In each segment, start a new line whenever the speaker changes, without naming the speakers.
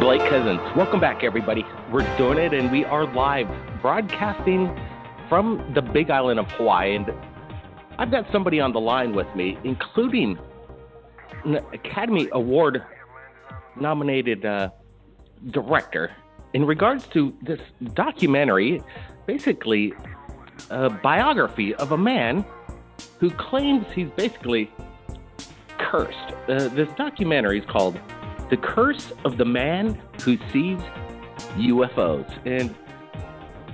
Blake Cousins. Welcome back, everybody. We're doing it, and we are live broadcasting from the Big Island of Hawaii. And I've got somebody on the line with me, including an Academy Award nominated director in regards to this documentary, basically a biography of a man who claims he's basically cursed. This documentary is called The Curse of the Man Who Sees UFOs. And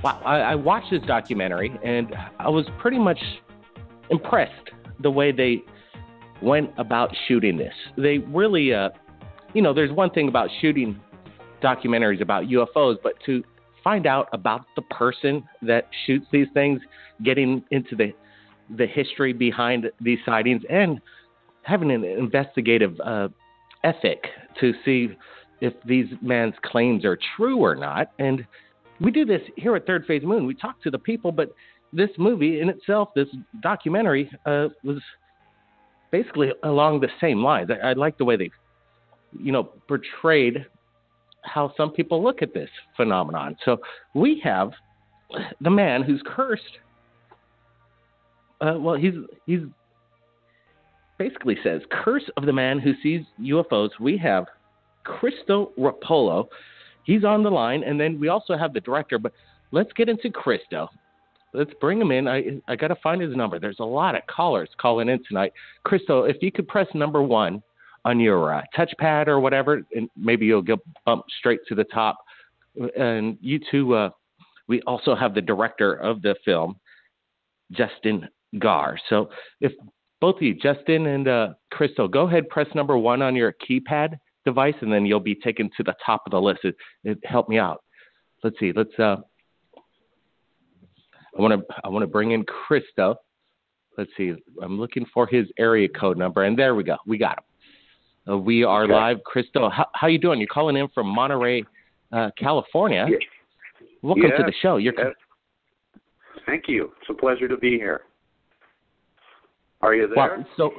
wow, I watched this documentary and I was pretty much impressed the way they went about shooting this. They really, there's one thing about shooting documentaries about UFOs, but to find out about the person that shoots these things, getting into the history behind these sightings, and having an investigative ethic to see if these man's claims are true or not. And we do this here at Third Phase Moon. We talk to the people, but this movie in itself, this documentary, was basically along the same lines. I like the way they, portrayed how some people look at this phenomenon. So we have the man who's cursed. He's basically says, Curse of the Man Who Sees UFOs. We have Cristo Rapolo. He's on the line. And then we also have the director. But let's get into Cristo. Let's bring him in. I got to find his number. There's a lot of callers calling in tonight. Cristo, if you could press number 1 on your touchpad or whatever, and maybe you'll get bumped straight to the top. And you two, we also have the director of the film, Justin Garr. So if both of you, Justin and Cristo, go ahead, press number 1 on your keypad device, and then you'll be taken to the top of the list. It helped me out. Let's see. I want to bring in Cristo. Let's see. I'm looking for his area code number, and there we go. We got him. We are okay. Live. Cristo, how you doing? You're calling in from Monterey, California.
Yeah.
Welcome to the show.
Thank you. It's a pleasure to be here. Are you there?
Well,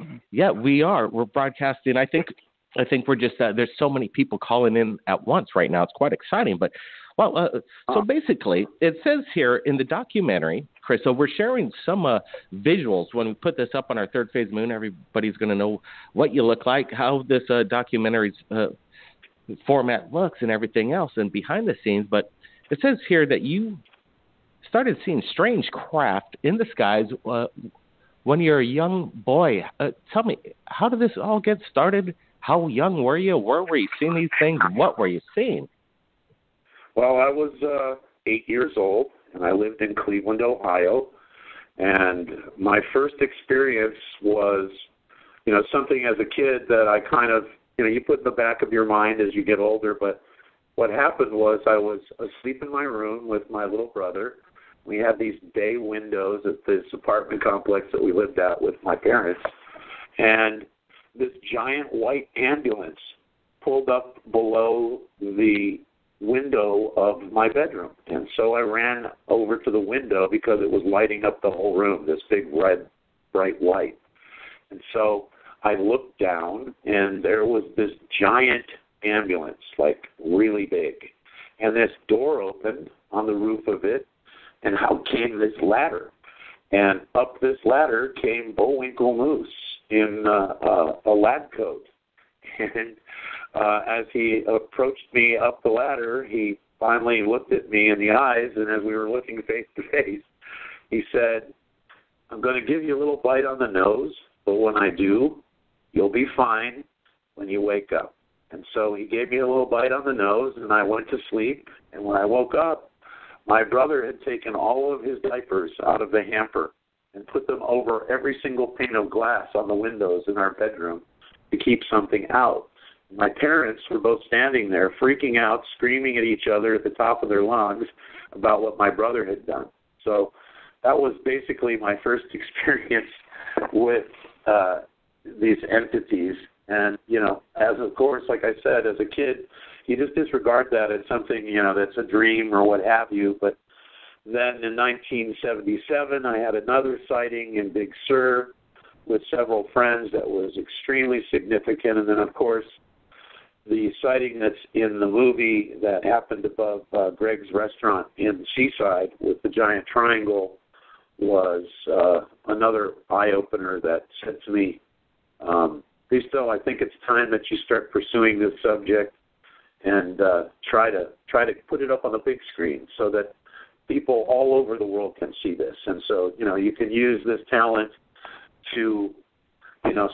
we are. We're broadcasting. I think we're just there's so many people calling in at once right now. It's quite exciting. But so basically, it says here in the documentary, Chris. So we're sharing some visuals when we put this up on our Third Phase Moon. Everybody's going to know what you look like, how this documentary's format looks, and everything else, and behind the scenes. But it says here that you started seeing strange craft in the skies when you're a young boy. Tell me, how did this all get started? How young were you? Where were you seeing these things? What were you seeing?
Well, I was 8 years old, and I lived in Cleveland, Ohio. And my first experience was, something as a kid that I kind of, you put in the back of your mind as you get older. But what happened was I was asleep in my room with my little brother. We had these bay windows at this apartment complex that we lived at with my parents. And this giant white ambulance pulled up below the window of my bedroom. And so I ran over to the window because it was lighting up the whole room, this big red, bright light. And so I looked down, and there was this giant ambulance, like really big. And this door opened on the roof of it, and out came this ladder. And up this ladder came Bullwinkle Moose in a lab coat. And as he approached me up the ladder, he finally looked at me in the eyes, and as we were looking face to face, he said, I'm going to give you a little bite on the nose, but when I do, you'll be fine when you wake up. And so he gave me a little bite on the nose, and I went to sleep. And when I woke up, my brother had taken all of his diapers out of the hamper and put them over every single pane of glass on the windows in our bedroom to keep something out. My parents were both standing there freaking out, screaming at each other at the top of their lungs about what my brother had done. So that was basically my first experience with these entities. And, as of course, like I said, as a kid, you just disregard that as something, that's a dream or what have you. But then in 1977, I had another sighting in Big Sur with several friends that was extremely significant. And then, of course, the sighting that's in the movie that happened above Greg's restaurant in Seaside with the giant triangle was another eye-opener that said to me, Cristo, I think it's time that you start pursuing this subject and try to put it up on the big screen so that people all over the world can see this. And so, you can use this talent to,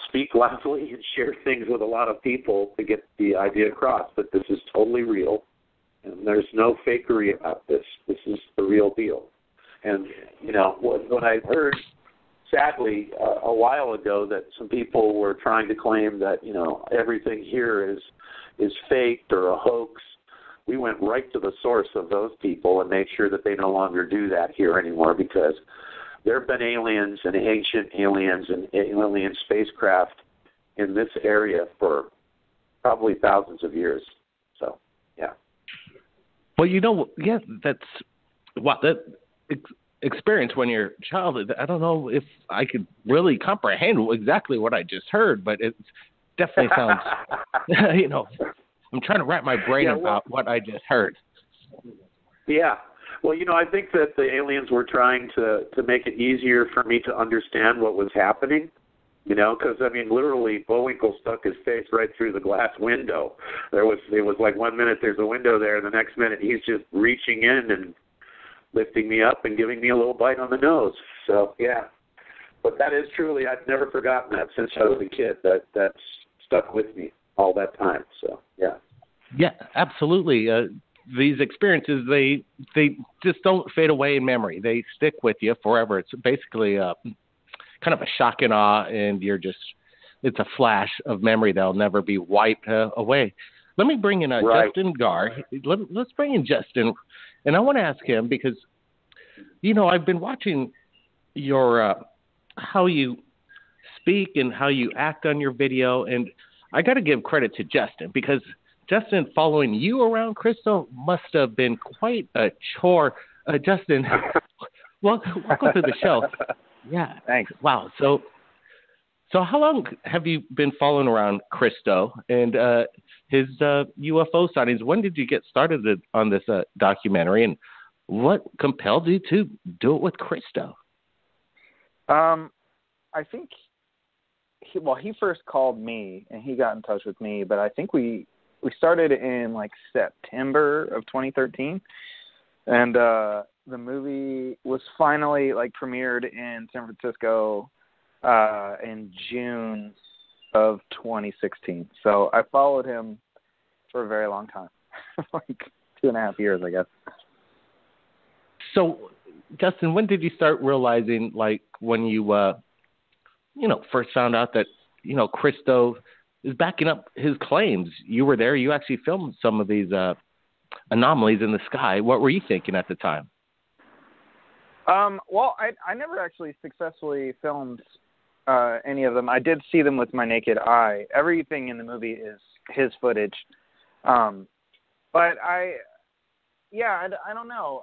speak loudly and share things with a lot of people to get the idea across that this is totally real and there's no fakery about this. This is the real deal. And, when I heard, sadly, a while ago that some people were trying to claim that, everything here is faked or a hoax, we went right to the source of those people and made sure that they no longer do that here anymore, because there have been aliens and ancient aliens and alien spacecraft in this area for probably thousands of years. So, yeah.
Well, that's that experience when you're a child. I don't know if I could really comprehend exactly what I just heard, but it definitely sounds, I'm trying to wrap my brain about what I just heard.
Yeah. Well, I think that the aliens were trying to make it easier for me to understand what was happening, because, literally Bullwinkle stuck his face right through the glass window. It was like 1 minute there's a window there, and the next minute he's just reaching in and lifting me up and giving me a little bite on the nose. So, yeah. But that is truly, I've never forgotten that since I was a kid. That's stuck with me all that time. So, yeah.
Yeah, absolutely. These experiences, they just don't fade away in memory. They stick with you forever. It's basically kind of a shock and awe, and it's a flash of memory that'll never be wiped away. Let me bring in
right.
Justin Garr. Let's bring in Justin, and I want to ask him because, I've been watching your how you speak and how you act on your video, and I got to give credit to Justin because Justin, following you around, Cristo, must have been quite a chore. Justin, welcome to the show. Yeah,
thanks.
Wow. So how long have you been following around Cristo and his UFO sightings? When did you get started on this documentary, and what compelled you to do it with Cristo?
I think he first called me and he got in touch with me, but I think we started in like September of 2013, and the movie was finally premiered in San Francisco in June of 2016. So I followed him for a very long time, like 2.5 years, I guess.
So, Justin, when did you start realizing, when you first found out that Cristo is backing up his claims? You were there. You actually filmed some of these anomalies in the sky. What were you thinking at the time?
Well, I never actually successfully filmed any of them. I did see them with my naked eye. Everything in the movie is his footage. But I don't know.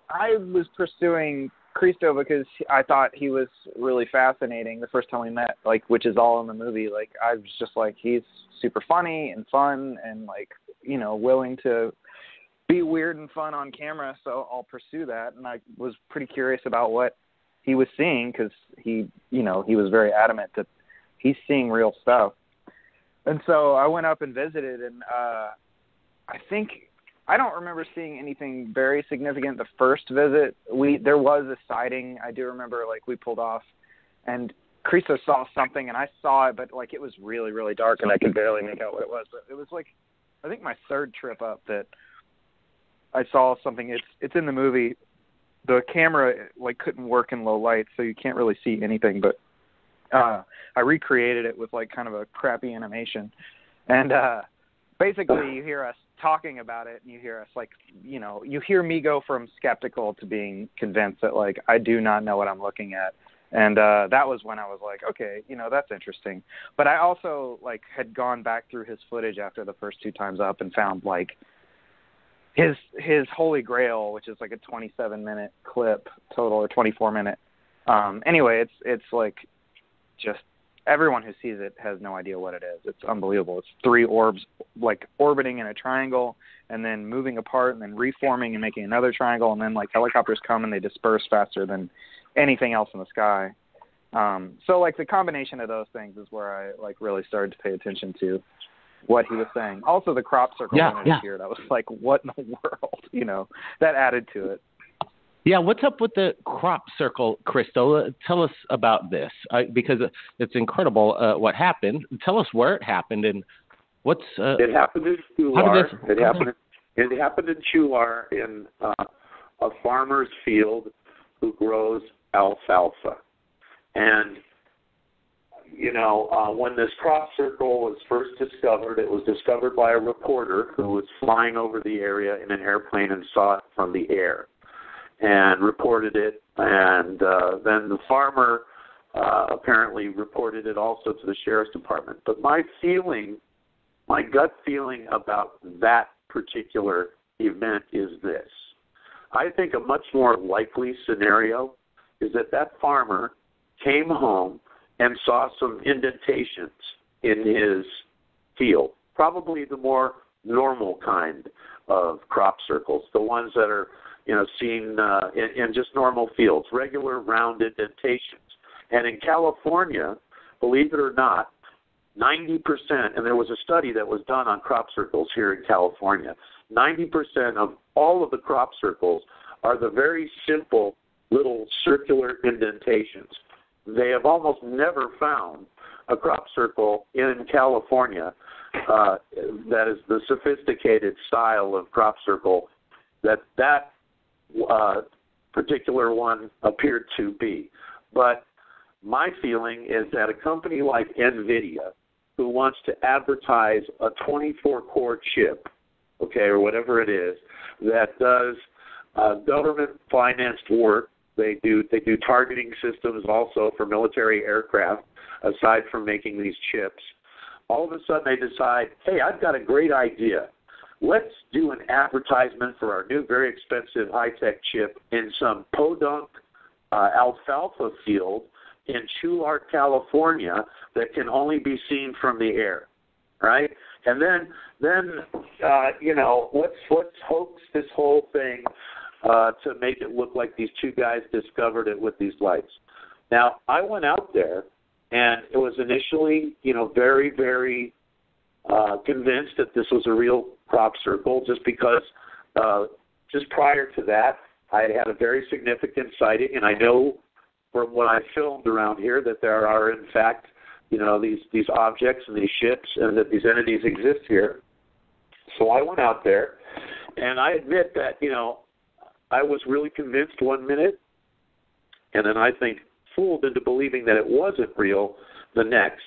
I was pursuing Cristo because I thought he was really fascinating the first time we met, which is all in the movie. I was just he's super funny and fun and willing to be weird and fun on camera, so I'll pursue that. And I was pretty curious about what he was seeing because he was very adamant that he's seeing real stuff. And so I went up and visited, and I don't remember seeing anything very significant the first visit. There was a sighting. I do remember, we pulled off, and Cristo saw something, and I saw it, but, it was really, really dark, and I could barely make out what it was. But it was, I think my third trip up that I saw something. It's in the movie. The camera, couldn't work in low light, so you can't really see anything, but I recreated it with, kind of a crappy animation. And basically you hear us talking about it, and you hear us you hear me go from skeptical to being convinced that I do not know what I'm looking at, and that was when I was okay, that's interesting. But I also had gone back through his footage after the first 2 times up and found his Holy Grail, which is a 27-minute clip total, or 24-minute. Anyway, it's just everyone who sees it has no idea what it is. It's unbelievable. It's 3 orbs like orbiting in a triangle and then moving apart and then reforming and making another triangle, and then like helicopters come and they disperse faster than anything else in the sky. So like the combination of those things is where I like really started to pay attention to what he was saying. Also the crop circle when it appeared, I was like, what in the world? You know, that added to it.
Yeah, what's up with the crop circle, Crystal? Tell us about this, because it's incredible what happened. Tell us where it happened and what's...
it happened in Chular. It happened in Chular in a farmer's field who grows alfalfa. And, you know, when this crop circle was first discovered, it was discovered by a reporter who was flying over the area in an airplane and saw it from the air and reported it. And then the farmer apparently reported it also to the sheriff's department. But my gut feeling about that particular event is this. I think a much more likely scenario is that farmer came home and saw some indentations in his field, probably the more normal kind of crop circles, the ones that are, you know, seen in just normal fields, regular round indentations. And in California, believe it or not, 90%, and there was a study that was done on crop circles here in California, 90% of all of the crop circles are the very simple little circular indentations. They have almost never found a crop circle in California that is the sophisticated style of crop circle that particular one appeared to be. But my feeling is that a company like NVIDIA, who wants to advertise a 24-core chip, okay, or whatever it is, that does government-financed work. They do targeting systems also for military aircraft, aside from making these chips. All of a sudden they decide, hey, I've got a great idea. Let's do an advertisement for our new very expensive high-tech chip in some podunk alfalfa field in Chular, California, that can only be seen from the air, right? And then you know, let's hoax this whole thing to make it look like these 2 guys discovered it with these lights. Now, I went out there, and it was initially, you know, very, very convinced that this was a real crop circle, just because just prior to that, I had a very significant sighting, and I know from what I filmed around here that there are, in fact, you know, these objects and these ships and that these entities exist here. So I went out there, and I admit that, you know, I was really convinced one minute, and then I think fooled into believing that it wasn't real the next.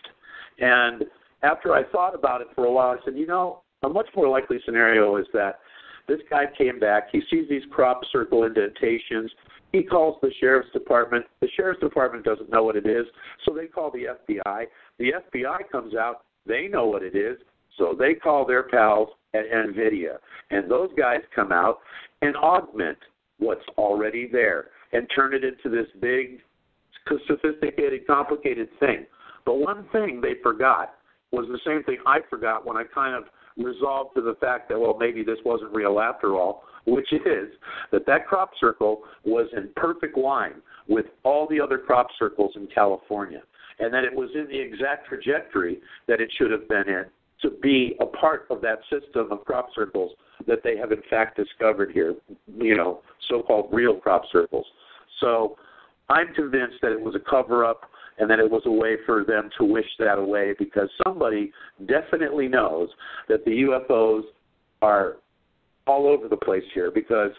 And after I thought about it for a while, I said, you know, a much more likely scenario is that this guy came back, he sees these crop circle indentations, he calls the sheriff's department. The sheriff's department doesn't know what it is, so they call the FBI. The FBI comes out, they know what it is, so they call their pals at NVIDIA. And those guys come out and augment what's already there and turn it into this big, sophisticated, complicated thing. But one thing they forgot was the same thing I forgot when I kind of resolved to the fact that, well, maybe this wasn't real after all, which is that crop circle was in perfect line with all the other crop circles in California, and that it was in the exact trajectory that it should have been in to be a part of that system of crop circles that they have in fact discovered here, you know, so-called real crop circles. So I'm convinced that it was a cover-up and that it was a way for them to wish that away, because somebody definitely knows that the UFOs are all over the place here, because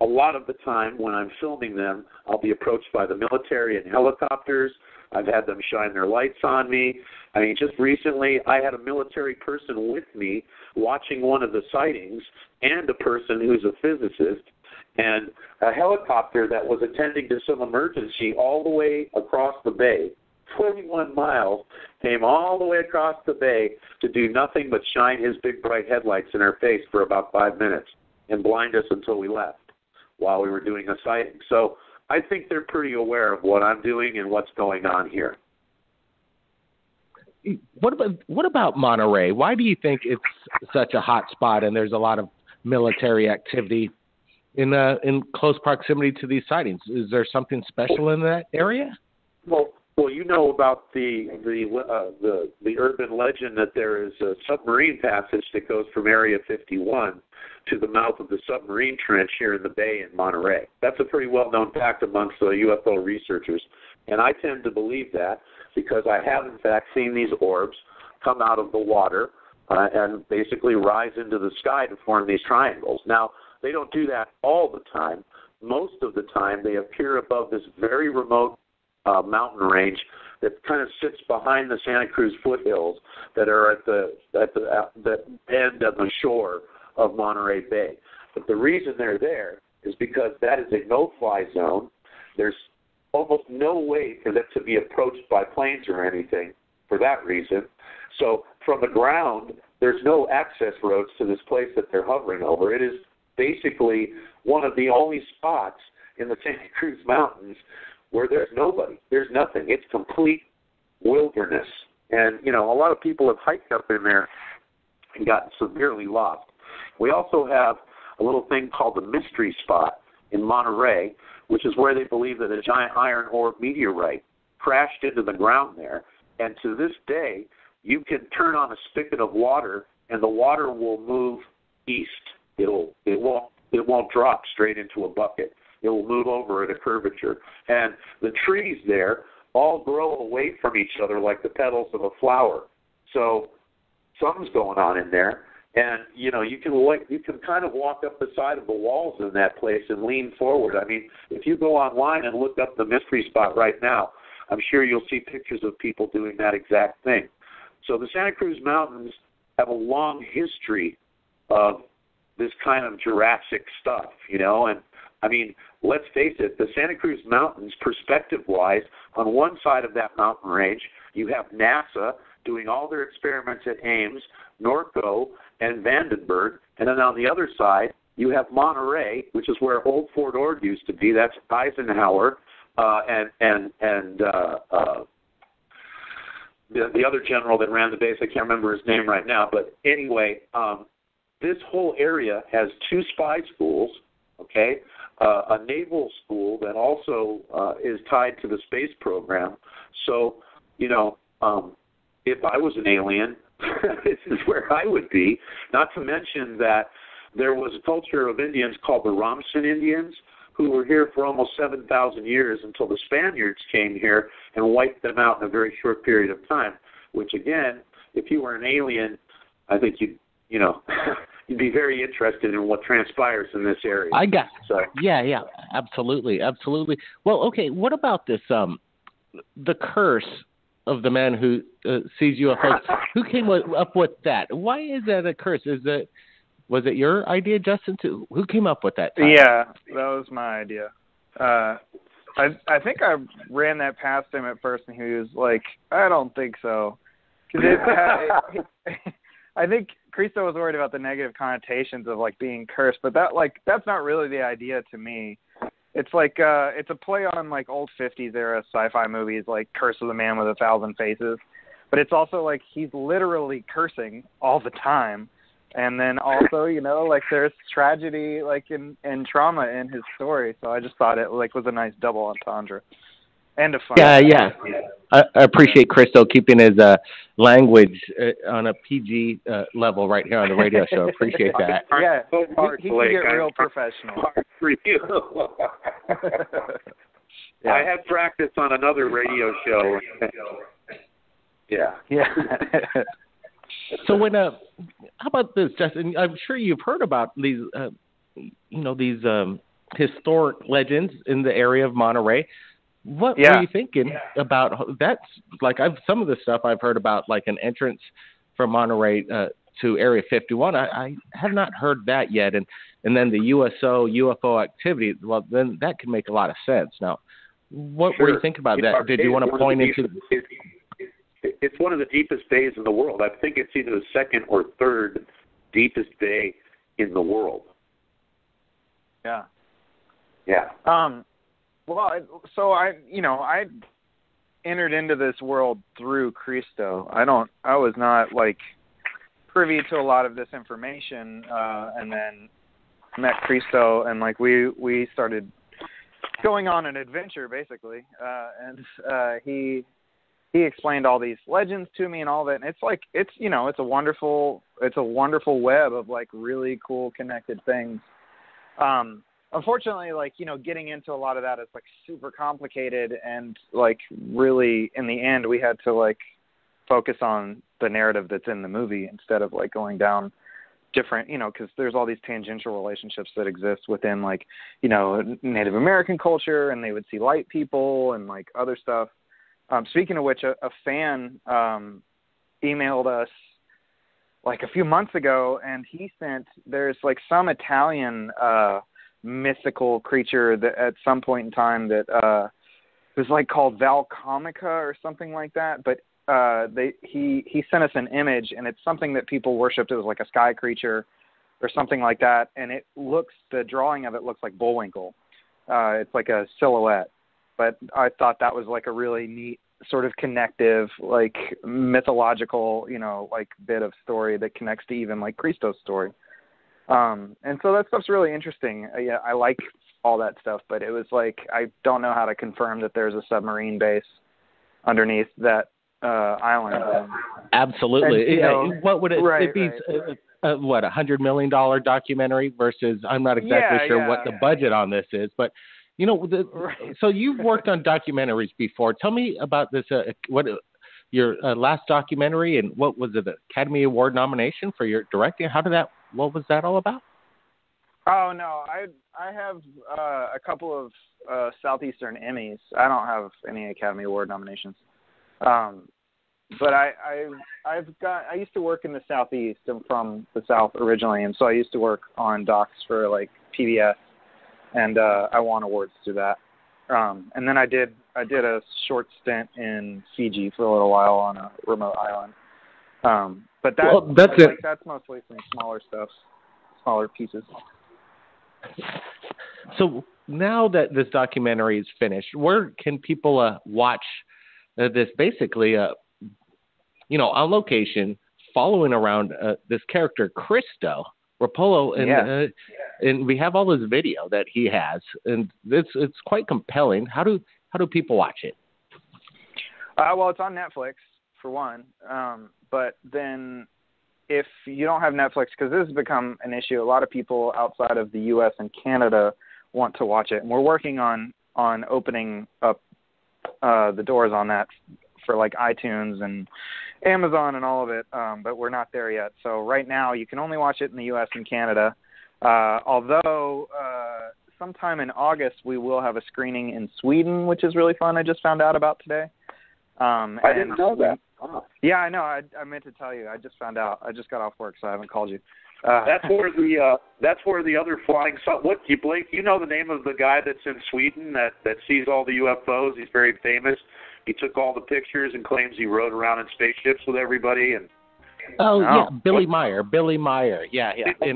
a lot of the time when I'm filming them, I'll be approached by the military in helicopters. I've had them shine their lights on me. I mean, just recently I had a military person with me watching one of the sightings, and a person who's a physicist, and a helicopter that was attending to some emergency all the way across the bay. 21 miles, came all the way across the bay to do nothing but shine his big bright headlights in our face for about 5 minutes and blind us until we left while we were doing a sighting. So I think they're pretty aware of what I'm doing and what's going on here.
what about Monterey? Why do you think it's such a hot spot and there's a lot of military activity in close proximity to these sightings? Is there something special in that area?
Well, you know about the urban legend that there is a submarine passage that goes from Area 51 to the mouth of the submarine trench here in the bay in Monterey. That's a pretty well-known fact amongst the UFO researchers, and I tend to believe that because I have, in fact, seen these orbs come out of the water and basically rise into the sky to form these triangles. Now, they don't do that all the time. Most of the time, they appear above this very remote mountain range that kind of sits behind the Santa Cruz foothills that are at the end of the shore of Monterey Bay. But the reason they're there is because that is a no-fly zone. There's almost no way for them to be approached by planes or anything for that reason. So from the ground, there's no access roads to this place that they're hovering over. It is basically one of the only spots in the Santa Cruz Mountains where there's nobody. There's nothing. It's complete wilderness. And, you know, a lot of people have hiked up in there and gotten severely lost. We also have a little thing called the mystery spot in Monterey, which is where they believe that a giant iron ore meteorite crashed into the ground there. And to this day, you can turn on a spigot of water, and the water will move east. It won't drop straight into a bucket. It will move over at a curvature. And the trees there all grow away from each other like the petals of a flower. So something's going on in there. And, you know, you can kind of walk up the side of the walls in that place and lean forward. I mean, if you go online and look up the mystery spot right now, I'm sure you'll see pictures of people doing that exact thing. So the Santa Cruz Mountains have a long history of this kind of Jurassic stuff, you know, and I mean, let's face it, the Santa Cruz Mountains, perspective-wise, on one side of that mountain range, you have NASA doing all their experiments at Ames, Norco, and Vandenberg, and then on the other side, you have Monterey, which is where old Fort Ord used to be. That's Eisenhower and the other general that ran the base. I can't remember his name right now, but anyway, this whole area has two spy schools, okay, a naval school that also is tied to the space program. So, you know, if I was an alien, this is where I would be. Not to mention that there was a culture of Indians called the Ramsen Indians who were here for almost 7,000 years until the Spaniards came here and wiped them out in a very short period of time, which, again, if you were an alien, I think you'd be very interested in what transpires in this area.
Yeah, absolutely. Well, okay, what about this, the curse of the man who sees UFOs? Who came up with that? Why is that a curse? Was it your idea, Justin? Who came up with that?
Yeah, that was my idea. I think I ran that past him at first, and he was like, "I don't think so." I think Cristo was worried about the negative connotations of like being cursed, but that's not really the idea to me. It's like it's a play on like old 50s era sci-fi movies like Curse of the Man with 1,000 Faces, but it's also like he's literally cursing all the time, and then also, you know, like there's tragedy like and trauma in his story. So I just thought it like was a nice double entendre and a fun.
Yeah. I appreciate Cristo keeping his language on a PG level right here on the radio show. Appreciate that.
Yeah, he can get real professional.
For you.
Yeah.
I had practice on another radio show. Yeah.
So when how about this, Justin? I'm sure you've heard about these, these historic legends in the area of Monterey. What were you thinking about? That's like some of the stuff I've heard about, like an entrance from Monterey to Area 51. I have not heard that yet, and then the UFO activity. Well, then that could make a lot of sense. Now, what were you thinking about that? Did you want to point into?
It's one of the deepest bays in the world. I think it's either the second or third deepest bay in the world.
Yeah. Well, so I entered into this world through Cristo. I was not like privy to a lot of this information, and then met Cristo, and like we started going on an adventure basically, and he explained all these legends to me and all that, and it's like it's a wonderful web of like really cool connected things. Unfortunately, like, getting into a lot of that is like super complicated, and like really in the end we had to like focus on the narrative that's in the movie instead of like going down different, because there's all these tangential relationships that exist within like, Native American culture, and they would see light people and like other stuff. Speaking of which, a fan emailed us like a few months ago, and there's like some Italian mythical creature that at some point in time that was like called Valcomica or something like that, but he sent us an image, and it's something that people worshipped. It was like a sky creature or something like that, and the drawing of it looks like Bullwinkle. It's like a silhouette, but I thought that was like a really neat sort of connective, like mythological, like bit of story that connects to even like Cristo's story. And so that stuff's really interesting. Yeah, I like all that stuff, but it was like, I don't know how to confirm that there's a submarine base underneath that island.
Absolutely. What would it be?
Right.
What, $100 million documentary versus, I'm not exactly sure what the budget on this is, but so you've worked on documentaries before. Tell me about this, what your last documentary, and what was it, Academy Award nomination for your directing? What was that all about?
Oh, no, I have a couple of Southeastern Emmys. I don't have any Academy Award nominations. But I used to work in the Southeast. I'm from the South originally, and so I used to work on docs for like PBS, and I won awards through that. And then I did a short stint in Fiji for a little while on a remote island. But that's mostly some smaller pieces.
So now that this documentary is finished, where can people watch this basically, on location, following around this character, Cristo Rapolo, and we have all this video that he has, and it's quite compelling. How do people watch it?
Well, it's on Netflix for one, but then if you don't have Netflix, because this has become an issue, a lot of people outside of the U.S. and Canada want to watch it, and we're working on opening up the doors on that for like iTunes and Amazon and all of it, but we're not there yet. So right now you can only watch it in the U.S. and Canada, although sometime in August we will have a screening in Sweden, which is really fun. I just found out about today.
I didn't know that. Oh.
Yeah, I know. I meant to tell you. I just found out. I just got off work, so I haven't called you.
That's where the other flying. What you Blake? You know the name of the guy that's in Sweden that sees all the UFOs? He's very famous. He took all the pictures and claims he rode around in spaceships with everybody. And
Billy Meyer. Billy Meyer. Yeah.
Billy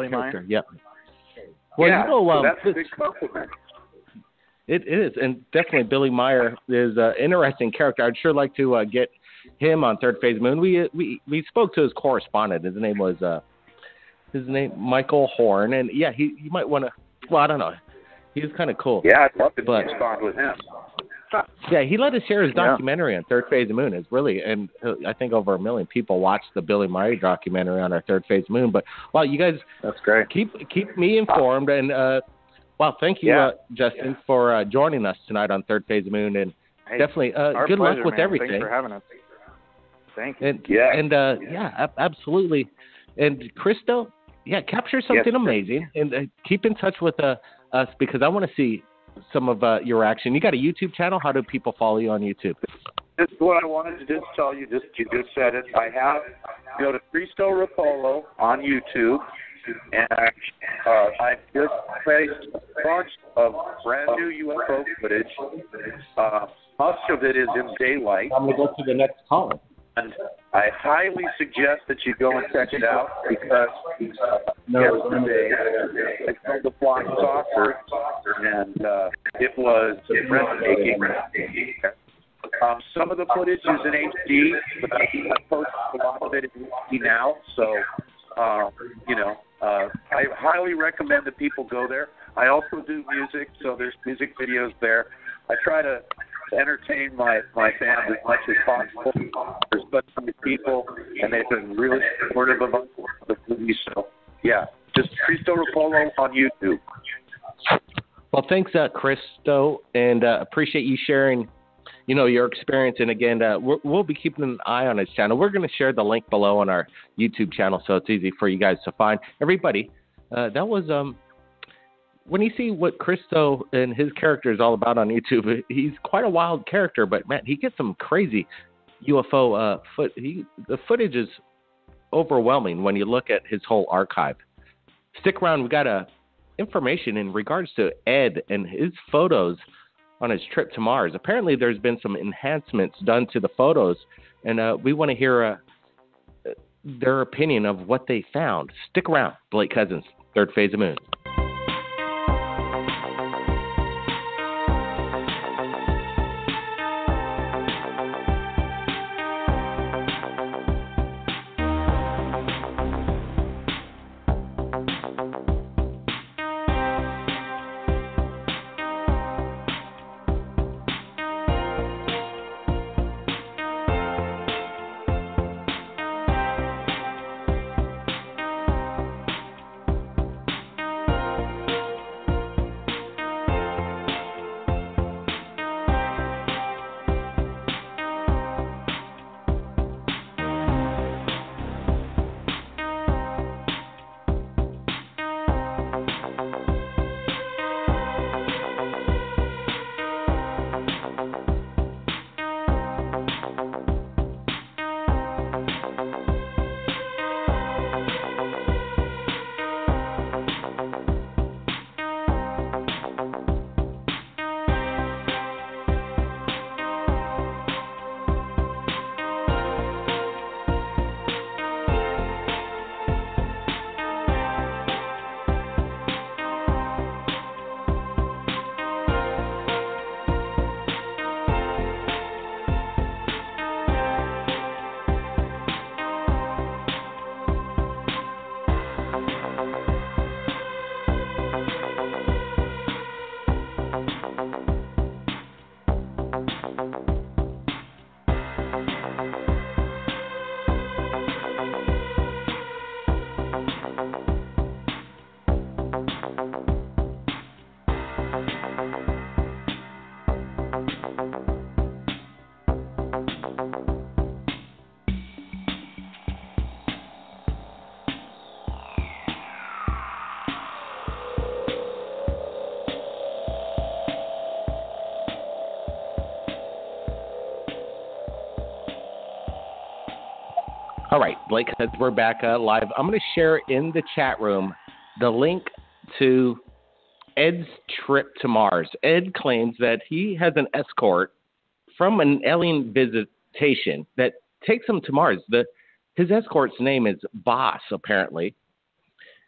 Meyer.
Yep. Well,
that's a big compliment.
It is, and definitely Billy Meyer is an interesting character. I'd sure like to get him on Third Phase Moon. We spoke to his correspondent. His name was Michael Horn, and you might want to. Well, I don't know. He was kind of cool.
Yeah, I'd love to correspond with him.
Yeah, he let us share his documentary on Third Phase Moon. It's really, and I think over 1 million people watched the Billy Meyer documentary on our Third Phase Moon. But you guys,
that's great.
Keep me informed, and thank you, Justin, for joining us tonight on Third Phase Moon, and definitely good
pleasure,
luck with everything.
Thanks for having us. Thank you.
Absolutely. And Cristo, capture something amazing, and keep in touch with us, because I want to see some of your action. You got a YouTube channel? How do people follow you on YouTube?
This is what I wanted to just tell you. You just said it. I have go to Cristo Rapolo on YouTube, and I just placed a bunch of brand new UFO footage. Much of it is in daylight.
I'm going to go to the next caller.
And I highly suggest that you go and check it out, because yesterday I filmed the flying saucer, and it was breathtaking. Some of the footage is in HD, but I post a lot of it in HD now. So, I highly recommend that people go there. I also do music, so there's music videos there. I try to entertain my fans as much as possible. There's a bunch of people, and they've been really supportive of the movie. So, yeah, just Cristo Rapolo on YouTube.
Well, thanks, Cristo, and appreciate you sharing, your experience. And again, we'll be keeping an eye on his channel. We're going to share the link below on our YouTube channel, so it's easy for you guys to find. Everybody, that was when you see what Cristo and his character is all about on YouTube, he's quite a wild character, but man, he gets some crazy UFO the footage is overwhelming when you look at his whole archive. Stick around. We got information in regards to Ed and his photos on his trip to Mars. Apparently, there's been some enhancements done to the photos, and we want to hear their opinion of what they found. Stick around. Blake Cousins, Third Phase of Moon. All right, Blake, as we're back live, I'm going to share in the chat room the link to Ed's trip to Mars. Ed claims that he has an escort from an alien visitation that takes him to Mars. His escort's name is Boss, apparently.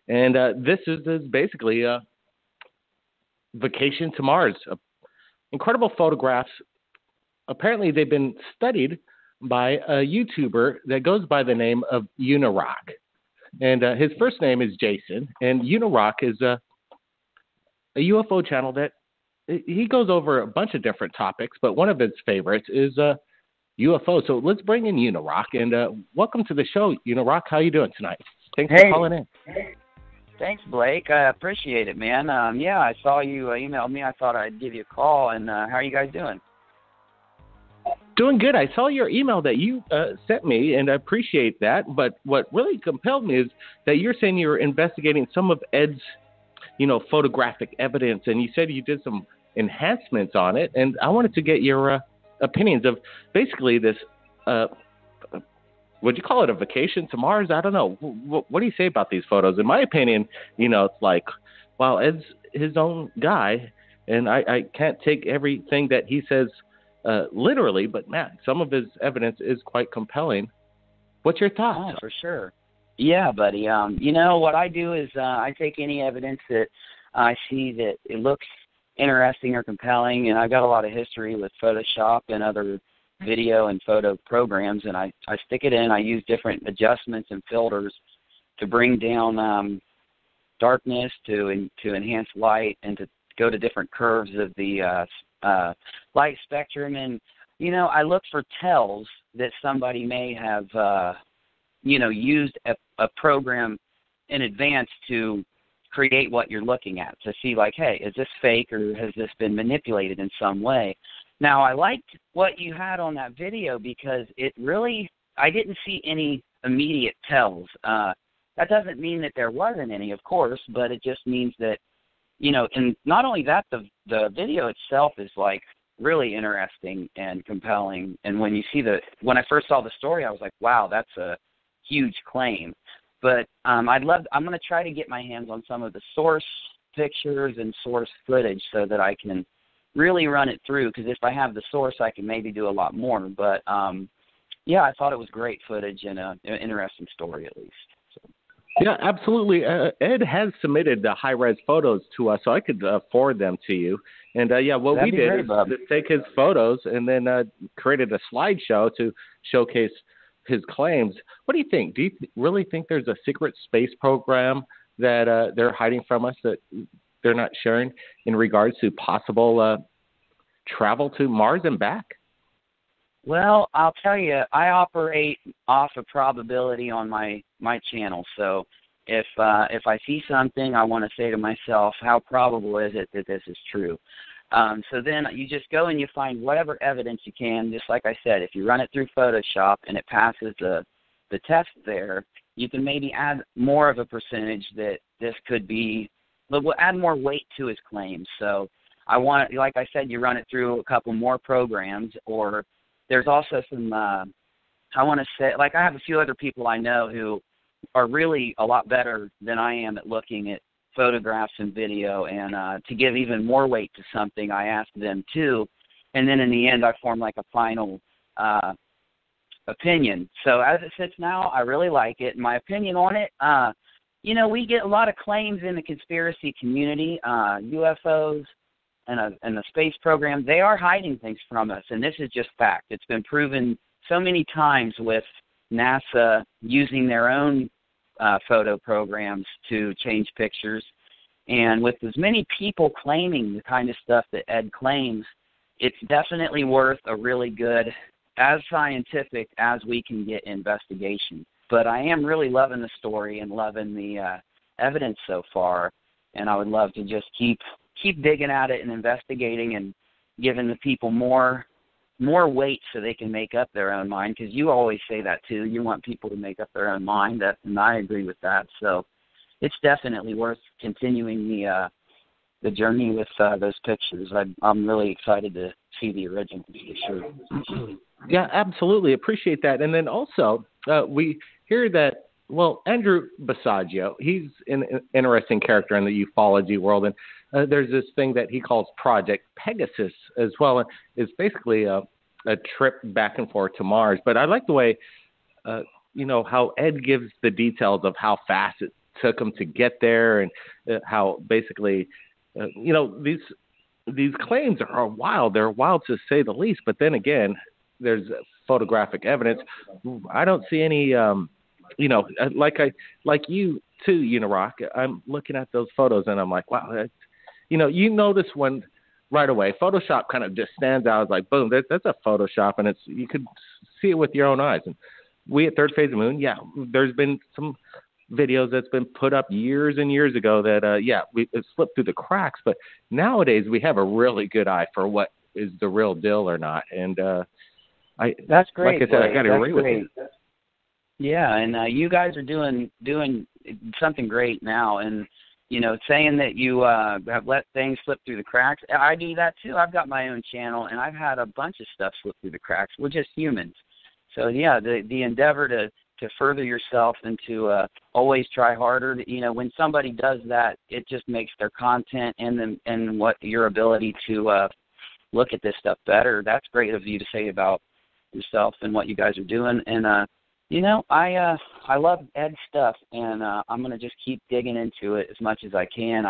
And this is basically a vacation to Mars. Incredible photographs. Apparently, they've been studied by a YouTuber that goes by the name of Unirock. And his first name is Jason. And Unirock is a UFO channel that he goes over a bunch of different topics, but one of his favorites is UFO. So let's bring in Unirock. And welcome to the show, Unirock. How you doing tonight? Thanks for calling in.
Thanks, Blake. I appreciate it, man. Yeah, I saw you emailed me. I thought I'd give you a call. And how are you guys doing?
Doing good. I saw your email that you sent me, and I appreciate that. But what really compelled me is that you're saying you're investigating some of Ed's, photographic evidence, and you said you did some enhancements on it. And I wanted to get your opinions of basically this. Would you call it a vacation to Mars? I don't know. What do you say about these photos? In my opinion, it's like, wow, Ed's his own guy, and I can't take everything that he says literally, but man, some of his evidence is quite compelling. What's your thoughts?
Oh, for sure. Yeah, buddy. What I do is I take any evidence that I see that it looks interesting or compelling, and I've got a lot of history with Photoshop and other video and photo programs, and I stick it in. I use different adjustments and filters to bring down darkness, to enhance light, and to go to different curves of the light spectrum. And, I look for tells that somebody may have, used a program in advance to create what you're looking at, to see like, hey, is this fake or has this been manipulated in some way? Now, I liked what you had on that video because I didn't see any immediate tells. That doesn't mean that there wasn't any, of course, but it just means that, and not only that, the video itself is like really interesting and compelling. And when I first saw the story, I was like, wow, that's a huge claim. But I'm going to try to get my hands on some of the source pictures and source footage so that I can really run it through, because if I have the source, I can maybe do a lot more. But, I thought it was great footage and an interesting story at least. So.
Yeah, absolutely. Ed has submitted the high-res photos to us, so I could forward them to you. And, what
That'd
we did
great,
is
Bob.
take his photos and then created a slideshow to showcase his claims. What do you think? Do you really think there's a secret space program that they're hiding from us that they're not sharing in regards to possible travel to Mars and back?
Well, I'll tell you, I operate off of probability on my channel. So if I see something, I want to say to myself, how probable is it that this is true? So then you just go and you find whatever evidence you can. Just like I said, if you run it through Photoshop and it passes the test there, you can maybe add more of a percentage that this could be, but we'll add more weight to his claims. So like I said, you run it through a couple more programs, or there's also some, I want to say, like I have a few other people I know who are really a lot better than I am at looking at photographs and video, and to give even more weight to something, I ask them too, and then in the end I form like a final opinion. So as it sits now, I really like it. My opinion on it, we get a lot of claims in the conspiracy community, UFOs and the space program. They are hiding things from us, and this is just fact. It's been proven so many times with NASA using their own photo programs to change pictures. And with as many people claiming the kind of stuff that Ed claims, it's definitely worth a really good, as scientific as we can get, investigation. But I am really loving the story and loving the evidence so far, and I would love to just keep digging at it and investigating and giving the people more weight so they can make up their own mind, because you always say that too. You want people to make up their own mind, and I agree with that. So it's definitely worth continuing the journey with those pictures. I'm really excited to see the originals for sure.
Yeah, absolutely. Appreciate that. And then also we hear that, Andrew Basaggio, he's an interesting character in the ufology world, and there's this thing that he calls Project Pegasus as well. And it's basically a trip back and forth to Mars. But I like the way, how Ed gives the details of how fast it took him to get there, and how basically, these claims are wild. They're wild to say the least. But then again, there's photographic evidence. I don't see any, like you too, Rock. I'm looking at those photos and I'm like, wow, you notice when right away Photoshop kind of just stands out. It's like, boom, that's a Photoshop, and you could see it with your own eyes. And we at Third Phase of the Moon, there's been some videos that's been put up years and years ago that, it slipped through the cracks. But nowadays we have a really good eye for what is the real deal or not. And
that's great.
Like I said, I got to agree with you.
Yeah, and you guys are doing something great now, and saying that you have let things slip through the cracks. I do that too. I've got my own channel, and I've had a bunch of stuff slip through the cracks. We're just humans. So yeah, the endeavor to further yourself and to always try harder. When somebody does that, it just makes their content and what your ability to look at this stuff better. That's great of you to say about yourself and what you guys are doing. And I love Ed's stuff, and I'm going to just keep digging into it as much as I can.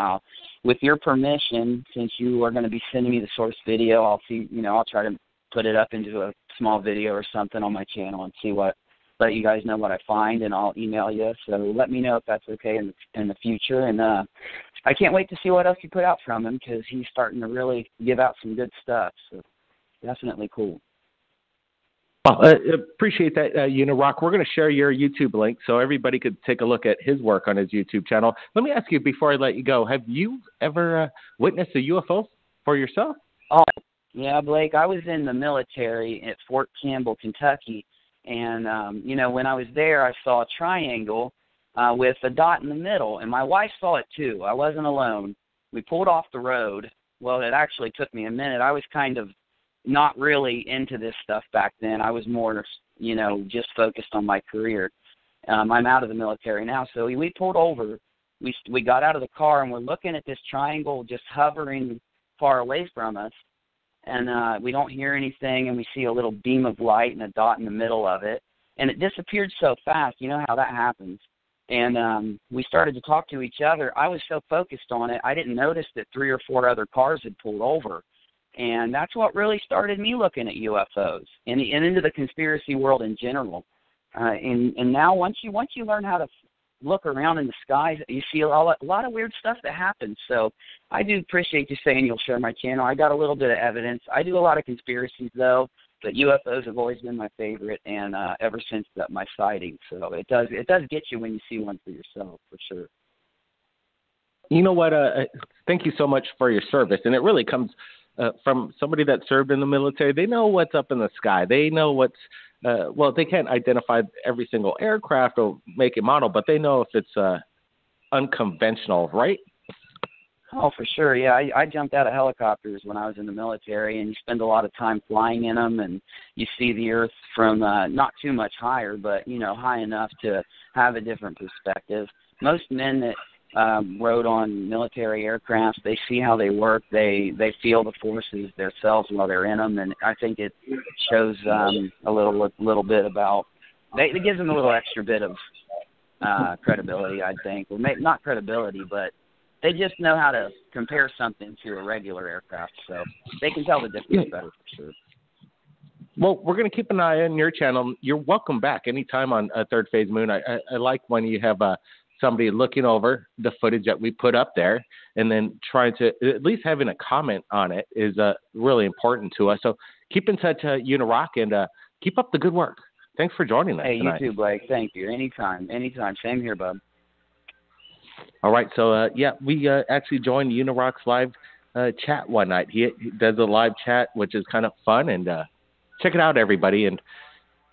With your permission, since you are going to be sending me the source video, I'll try to put it up into a small video or something on my channel and let you guys know what I find, and I'll email you. So let me know if that's okay in the future. And I can't wait to see what else you put out from him, because he's starting to really give out some good stuff. So definitely cool.
Well, appreciate that, Unirock. We're going to share your YouTube link so everybody could take a look at his work on his YouTube channel. Let me ask you before I let you go, have you ever witnessed a UFO for yourself?
Oh, yeah, Blake. I was in the military at Fort Campbell, Kentucky, and, when I was there, I saw a triangle with a dot in the middle, and my wife saw it too. I wasn't alone. We pulled off the road. Well, it actually took me a minute. I was kind of not really into this stuff back then. I was more, just focused on my career. I'm out of the military now, so we pulled over. We got out of the car, and we're looking at this triangle just hovering far away from us, and we don't hear anything, and we see a little beam of light and a dot in the middle of it, and it disappeared so fast. You know how that happens. And we started to talk to each other. I was so focused on it, I didn't notice that 3 or 4 other cars had pulled over. And that's what really started me looking at UFOs and into the conspiracy world in general. And now once you learn how to look around in the skies, you see a lot of weird stuff that happens. So I do appreciate you saying you'll share my channel. I got a little bit of evidence. I do a lot of conspiracies, though, but UFOs have always been my favorite, and ever since my sighting. So it does get you when you see one for yourself, for sure.
You know what? Thank you so much for your service. And it really comes from somebody that served in the military. They know what's up in the sky. They know what's, they can't identify every single aircraft or make and model, but they know if it's unconventional, right?
Oh, for sure. Yeah, I jumped out of helicopters when I was in the military, and you spend a lot of time flying in them, and you see the Earth from not too much higher, but, high enough to have a different perspective. Most men that rode on military aircraft, they see how they work. They feel the forces themselves while they're in them, and I think it shows a little bit about. It gives them a little extra bit of credibility, I think, or maybe not credibility, but they just know how to compare something to a regular aircraft, so they can tell the difference better for sure.
Well, we're going to keep an eye on your channel. You're welcome back anytime on Third Phase Moon. I like when you have somebody looking over the footage that we put up there and then trying to at least having a comment on it is really important to us. So keep in touch, Unirock, and keep up the good work. Thanks for joining us tonight.
You too, Blake. Thank you. Anytime. Same here, bub.
All right. So, we actually joined Unirock's live chat one night. He does a live chat, which is kind of fun, and check it out, everybody. And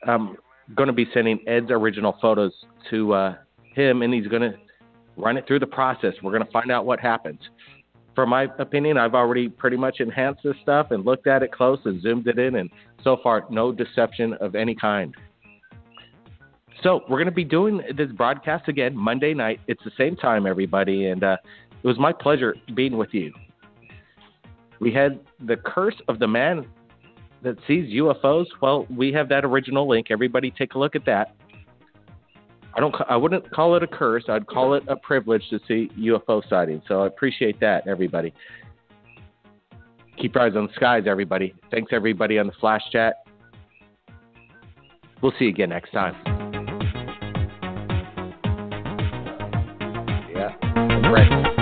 I'm going to be sending Ed's original photos to him, and he's going to run it through the process. We're going to find out what happens. For my opinion, I've already pretty much enhanced this stuff and looked at it close and zoomed it in, and so far, no deception of any kind. So we're going to be doing this broadcast again Monday night. It's the same time, everybody, and it was my pleasure being with you. We had the curse of the man that sees UFOs. Well, we have that original link. Everybody take a look at that. I wouldn't call it a curse. I'd call it a privilege to see UFO sightings. So I appreciate that, everybody. Keep your eyes on the skies, everybody. Thanks, everybody, on the Flash Chat. We'll see you again next time. Yeah, that's right.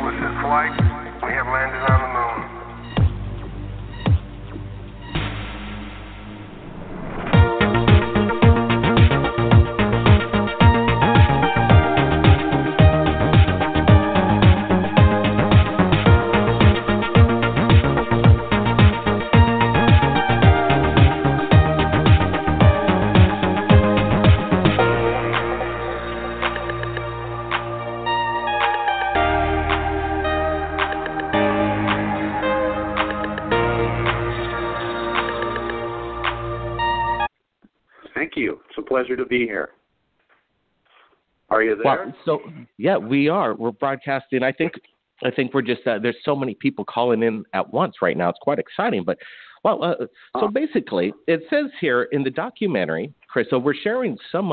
this is Flight. We have landed on the moon.
Thank you. It's a pleasure to be here. Are you there?
Well, yeah, we are. We're broadcasting. I think we're just there's so many people calling in at once right now. It's quite exciting. But so basically, it says here in the documentary, Chris. So we're sharing some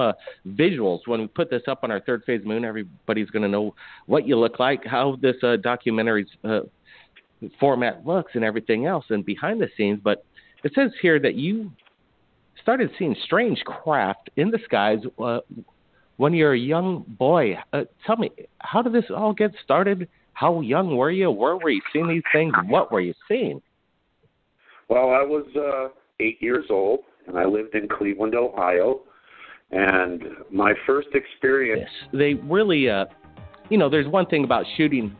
visuals when we put this up on our Third Phase Moon. Everybody's going to know what you look like, how this documentary's format looks, and everything else, and behind the scenes. But it says here that you started seeing strange craft in the skies when you're a young boy. Tell me, how did this all get started? How young were you? Where were you seeing these things? What were you seeing?
Well, I was 8 years old, and I lived in Cleveland, Ohio. And my first experience...
Yes, they really, there's one thing about shooting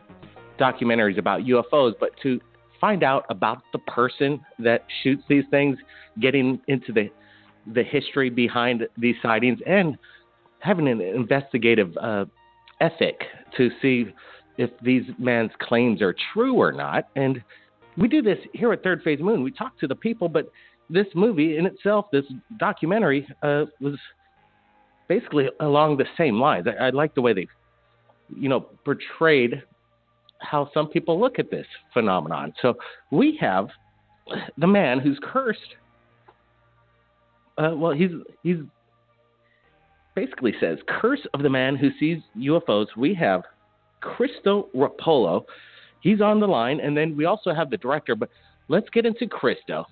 documentaries about UFOs, but to find out about the person that shoots these things, getting into the history behind these sightings, and having an investigative ethic to see if these man's claims are true or not. And we do this here at Third Phase Moon. We talk to the people, but this movie in itself, this documentary, was basically along the same lines. I like the way they, portrayed how some people look at this phenomenon. So we have the man who's cursed. He's basically says, curse of the man who sees UFOs. We have Cristo Rapolo. He's on the line, and then we also have the director. But let's get into Cristo.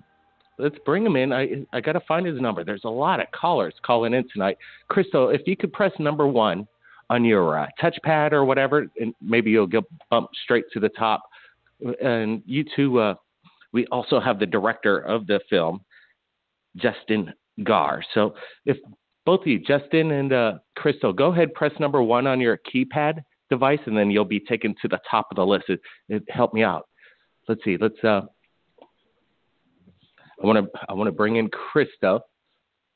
Let's bring him in. I got to find his number. There's a lot of callers calling in tonight. Cristo, if you could press number 1 on your touchpad or whatever, and maybe you'll get bumped straight to the top. And you two, we also have the director of the film, Justin Gar. So if both of you, Justin and Crystal, go ahead, press number 1 on your keypad device, and then you'll be taken to the top of the list. It help me out. Let's see. I want to bring in Cristo.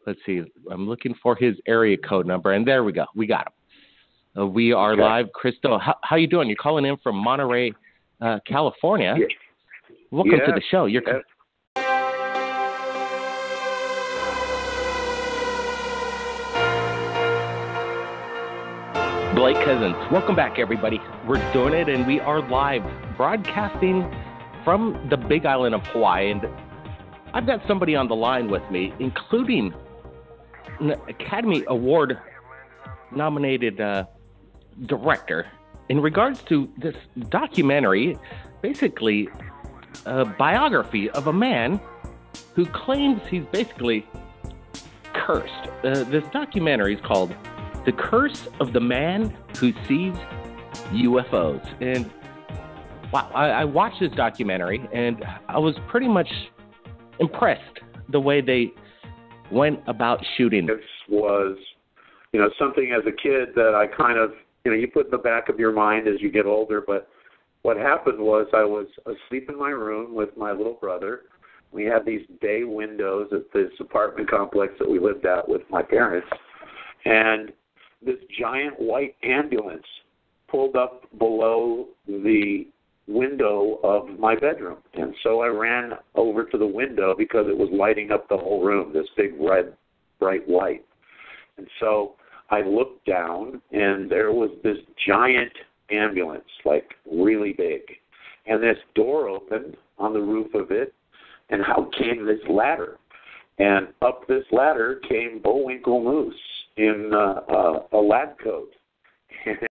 Let's see. I'm looking for his area code number, and there we go. We got him. We are live. Cristo, how you doing? You're calling in from Monterey, California.
Yeah.
Welcome to the show. Blake Cousins. Welcome back, everybody. We're doing it, and we are live broadcasting from the Big Island of Hawaii. And I've got somebody on the line with me, including an Academy Award nominated director in regards to this documentary, basically a biography of a man who claims he's basically cursed. This documentary is called The Curse of the Man Who Sees UFOs. And wow, I watched this documentary, and I was pretty much impressed the way they went about shooting.
This was, something as a kid that I kind of, you put in the back of your mind as you get older. But what happened was I was asleep in my room with my little brother. We had these bay windows at this apartment complex that we lived at with my parents. And this giant white ambulance pulled up below the window of my bedroom. And so I ran over to the window because it was lighting up the whole room, this big red, bright light. And so I looked down, and there was this giant ambulance, like really big. And this door opened on the roof of it, and out came this ladder. And up this ladder came Bullwinkle Moose in a lab coat.